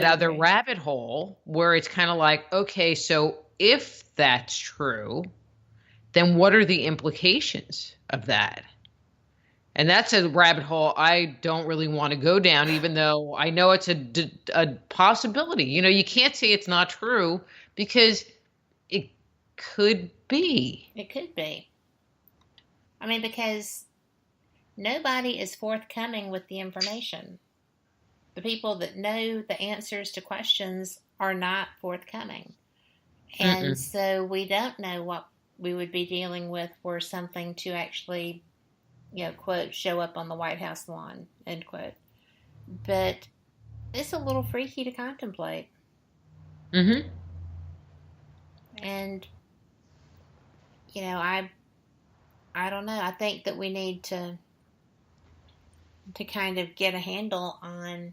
other agree. rabbit hole where it's kind of like, okay, so if that's true, then what are the implications of that? And that's a rabbit hole I don't really want to go down, even though I know it's a possibility. You can't say it's not true because it could be. It could be. I mean, because nobody is forthcoming with the information. The people that know the answers to questions are not forthcoming. And Mm-mm. so we don't know what we would be dealing with were something to actually, quote, show up on the White House lawn, end quote. But it's a little freaky to contemplate. Mm-hmm. And, I don't know. I think that we need to kind of get a handle on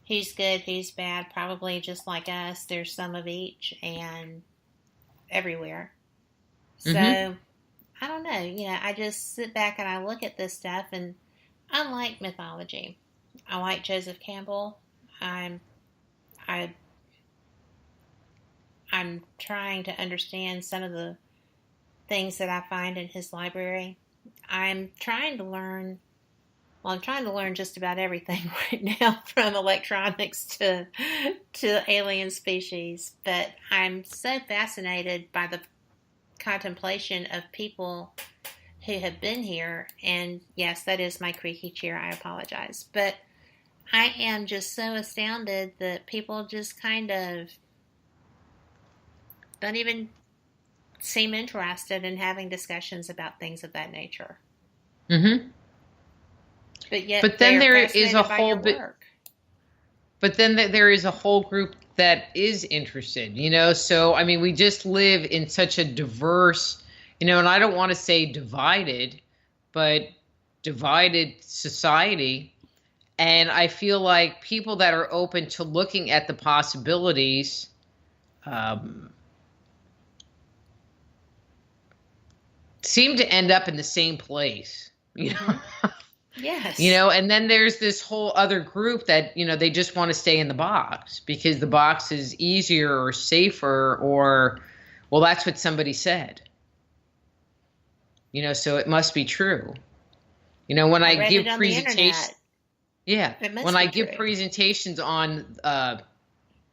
who's good, who's bad, probably just like us. There's some of each and everywhere. So Mm-hmm. I don't know. I just sit back and I look at this stuff, and I like mythology. I like Joseph Campbell. I'm I I'm trying to understand some of the things that I find in his library. I'm trying to learn. Well, I'm trying to learn just about everything right now, from electronics to alien species. But I'm so fascinated by the contemplation of people who have been here. And yes, that is my creaky chair. I apologize. But I am just so astounded that people just kind of don't even seem interested in having discussions about things of that nature. Mm-hmm. But yet But they then are there is a fascinated by whole your bit. work. But then there is a whole group that is interested. So, I mean, we just live in such a diverse, and I don't want to say divided, but divided society. And I feel like people that are open to looking at the possibilities, um, seem to end up in the same place. Mm-hmm. Yes. And then there's this whole other group that they just want to stay in the box because the box is easier or safer or, well, that's what somebody said, so it must be true. When I I read it give on the presentations, internet. yeah, It when must I be give true. presentations on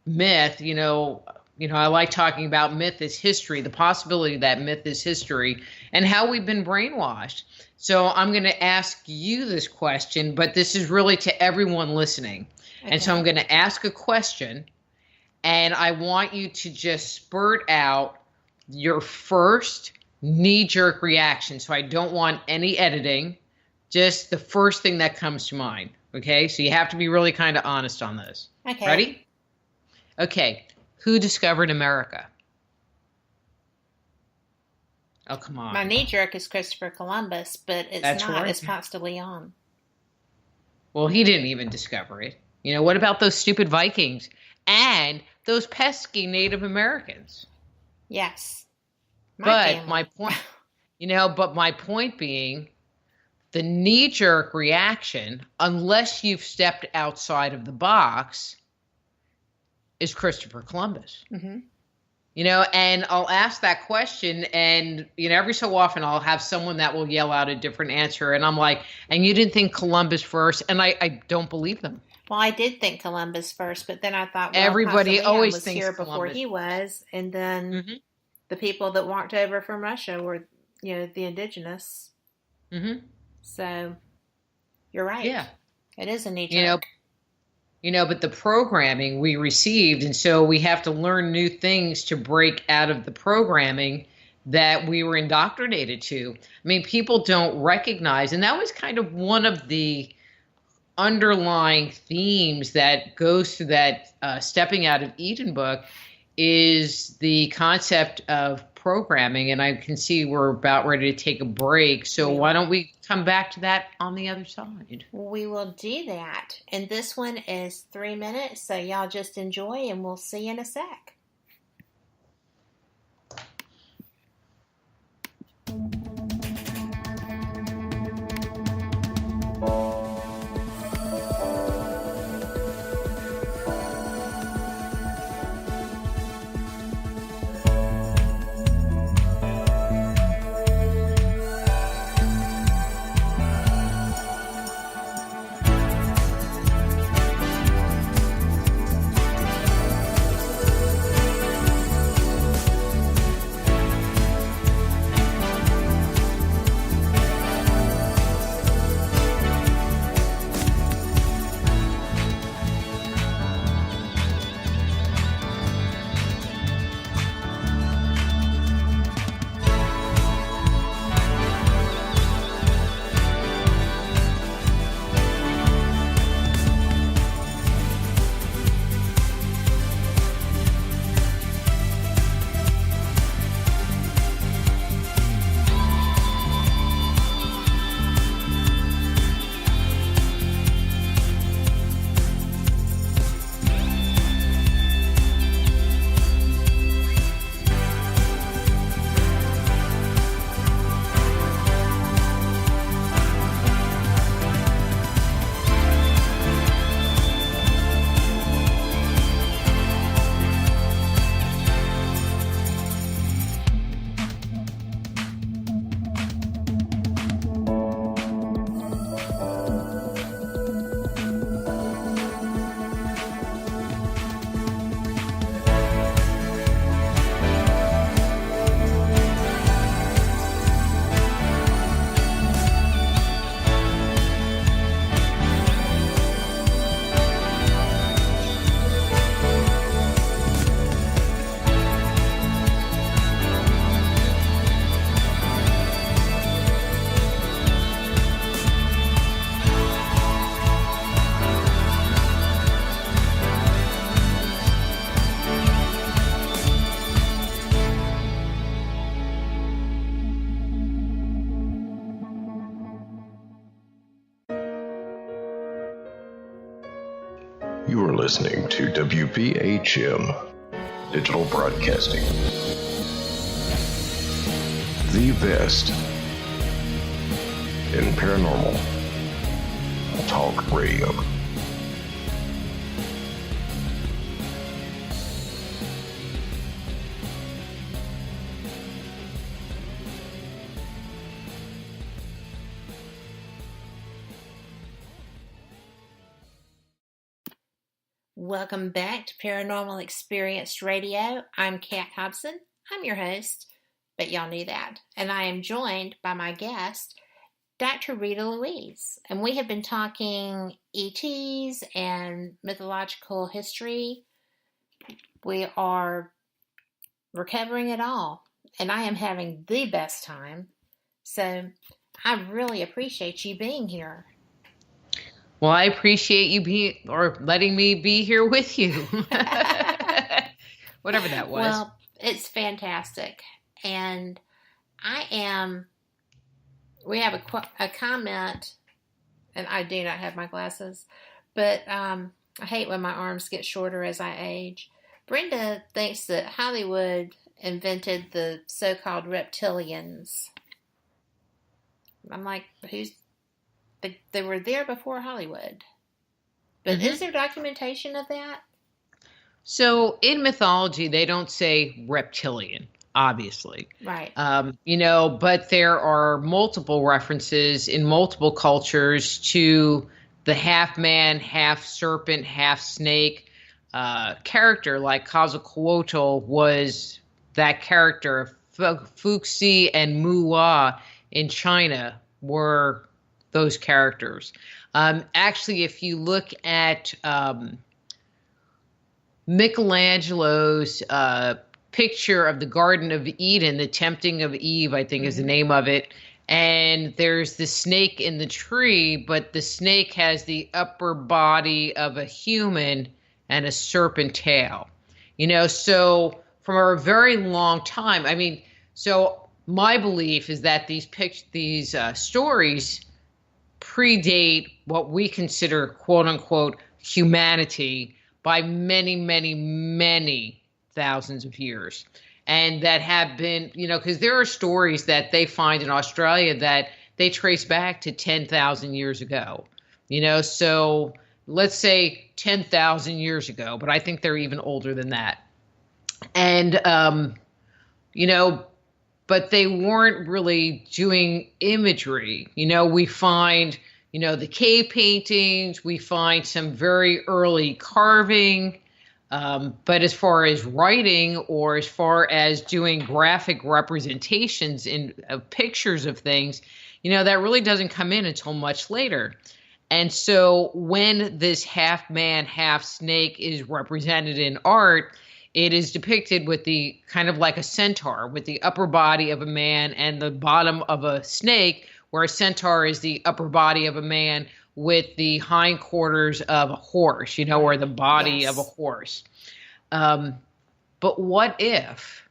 myth, I like talking about myth as history, the possibility that myth is history, and how we've been brainwashed. So I'm going to ask you this question, but this is really to everyone listening. And so I'm Okay. going to ask a question, and I want you to just spurt out your first knee-jerk reaction. So I don't want any editing, just the first thing that comes to mind. Okay? So you have to be really kind of honest on this. Okay. Ready? Okay, who discovered America? Oh, come My on. knee jerk is Christopher Columbus, but it's That's not. right. It's Ponce de Leon. Well, he didn't even discover it. What about those stupid Vikings and those pesky Native Americans? Yes. My But my family. point, but my point being, the knee-jerk reaction, unless you've stepped outside of the box, is Christopher Columbus. Mm-hmm. And I'll ask that question, and every so often I'll have someone that will yell out a different answer, and I'm like, and you didn't think Columbus first, and I don't believe them. Well, I did think Columbus first, but then I thought, well, Ponce de Everybody Leon always was thinks here before Columbus. he was, and then Hmm. the people that walked over from Russia were, the indigenous. Hmm. So you're right. Yeah. It is a knee You know, jerk. but the programming we received, and so we have to learn new things to break out of the programming that we were indoctrinated to. I mean, people don't recognize, and that was kind of one of the underlying themes that goes through that Stepping Out of Eden book is the concept of programming. And I can see we're about ready to take a break. So We why are. don't we come back to that on the other side? We will do that. And this one is 3 minutes, so y'all just enjoy, and we'll see you in a sec. You are listening to WPHM Digital Broadcasting. The best in paranormal talk radio. Welcome back to Paranormal Experience Radio. I'm Kat Hobson. I'm your host, but y'all knew that. And I am joined by my guest, Dr. Rita Louise. And we have been talking ETs and mythological history. We are recovering it all. And I am having the best time. So I really appreciate you being here. Well, I appreciate you letting me be here with you. Whatever that was. Well, it's fantastic. And we have a comment, and I do not have my glasses, but I hate when my arms get shorter as I age. Brenda thinks that Hollywood invented the so-called reptilians. I'm like, they were there before Hollywood. But is there documentation of that? So in mythology, they don't say reptilian, obviously. Right. But there are multiple references in multiple cultures to the half man, half serpent, half snake character. Like Quetzalcoatl was that character. Fuxi and Muwa in China were those characters. Actually, if you look at Michelangelo's picture of the Garden of Eden, the Tempting of Eve, I think is the name of it, and there's the snake in the tree, but the snake has the upper body of a human and a serpent tail. So from a very long time, so my belief is that these stories predate what we consider quote unquote humanity by many, many, many thousands of years. And that have been, because there are stories that they find in Australia that they trace back to 10,000 years ago. So let's say 10,000 years ago, but I think they're even older than that. And, but they weren't really doing imagery. We find, the cave paintings, we find some very early carving. But as far as writing or as far as doing graphic representations of pictures of things, that really doesn't come in until much later. And so when this half man, half snake is represented in art, it is depicted with the kind of like a centaur, with the upper body of a man and the bottom of a snake, where a centaur is the upper body of a man with the hindquarters of a horse, or the body of a horse. But what if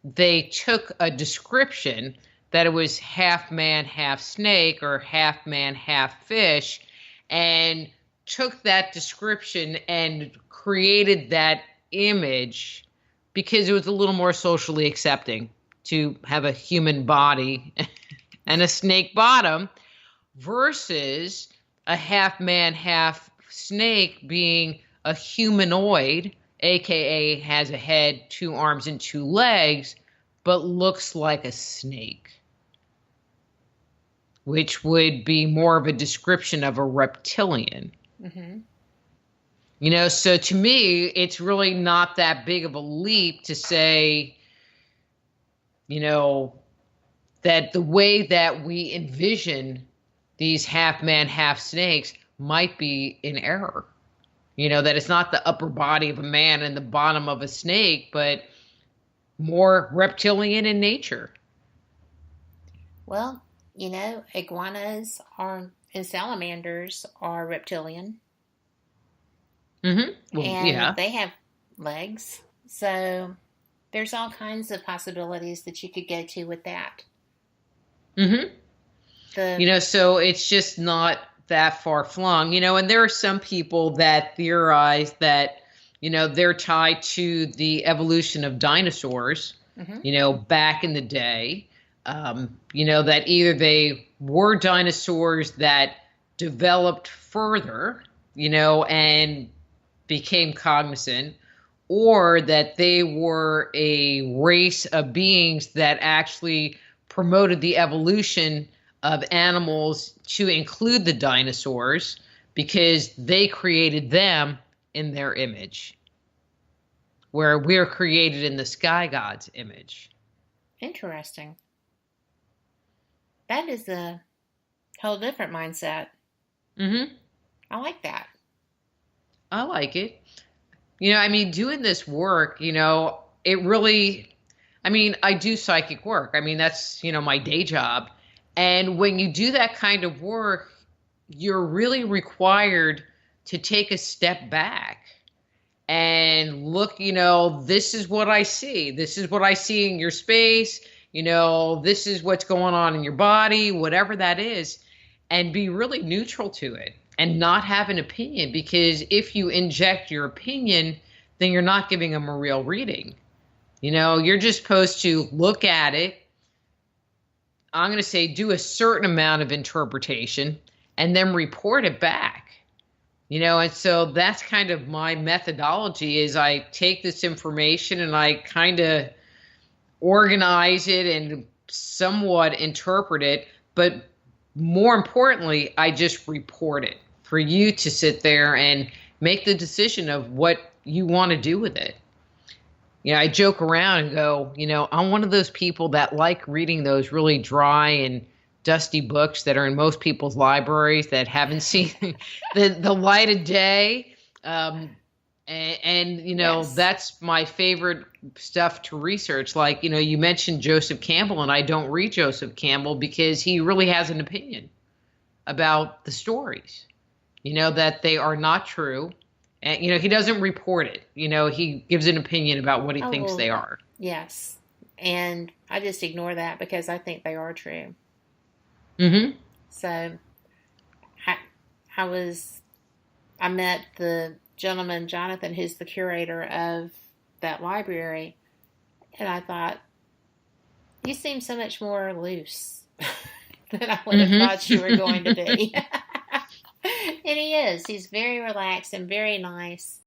they took a description that it was half man, half snake, or half man, half fish, and took that description and created that image because it was a little more socially accepting to have a human body and a snake bottom versus a half man, half snake being a humanoid, aka has a head, 2 arms, and 2 legs, but looks like a snake, which would be more of a description of a reptilian. So to me, it's really not that big of a leap to say, that the way that we envision these half man, half snakes might be in error. That it's not the upper body of a man and the bottom of a snake, but more reptilian in nature. Well, iguanas and salamanders are reptilian. Well, and they have legs. So there's all kinds of possibilities that you could go to with that. So it's just not that far flung, and there are some people that theorize that, they're tied to the evolution of dinosaurs, back in the day, that either they were dinosaurs that developed further, and became cognizant, or that they were a race of beings that actually promoted the evolution of animals to include the dinosaurs because they created them in their image, where we're created in the sky god's image. Interesting. That is a whole different mindset. Mm-hmm. I like that. I like it. Doing this work, it really, I do psychic work. That's, my day job. And when you do that kind of work, you're really required to take a step back and look, this is what I see. This is what I see in your space. This is what's going on in your body, whatever that is, and be really neutral to it and not have an opinion, because if you inject your opinion, then you're not giving them a real reading. You're just supposed to look at it. I'm going to say do a certain amount of interpretation and then report it back. And so that's kind of my methodology is I take this information and I kind of organize it and somewhat interpret it. But more importantly, I just report it for you to sit there and make the decision of what you want to do with it. I joke around and go, I'm one of those people that like reading those really dry and dusty books that are in most people's libraries that haven't seen the light of day. Yes. That's my favorite stuff to research. Like, you mentioned Joseph Campbell, and I don't read Joseph Campbell because he really has an opinion about the stories, that they are not true. And, he doesn't report it. He gives an opinion about what he thinks they are. Yes. And I just ignore that because I think they are true. Mm-hmm. So I met the gentleman, Jonathan, who's the curator of that library. And I thought, you seem so much more loose than I would have thought you were going to be. And he is. He's very relaxed and very nice.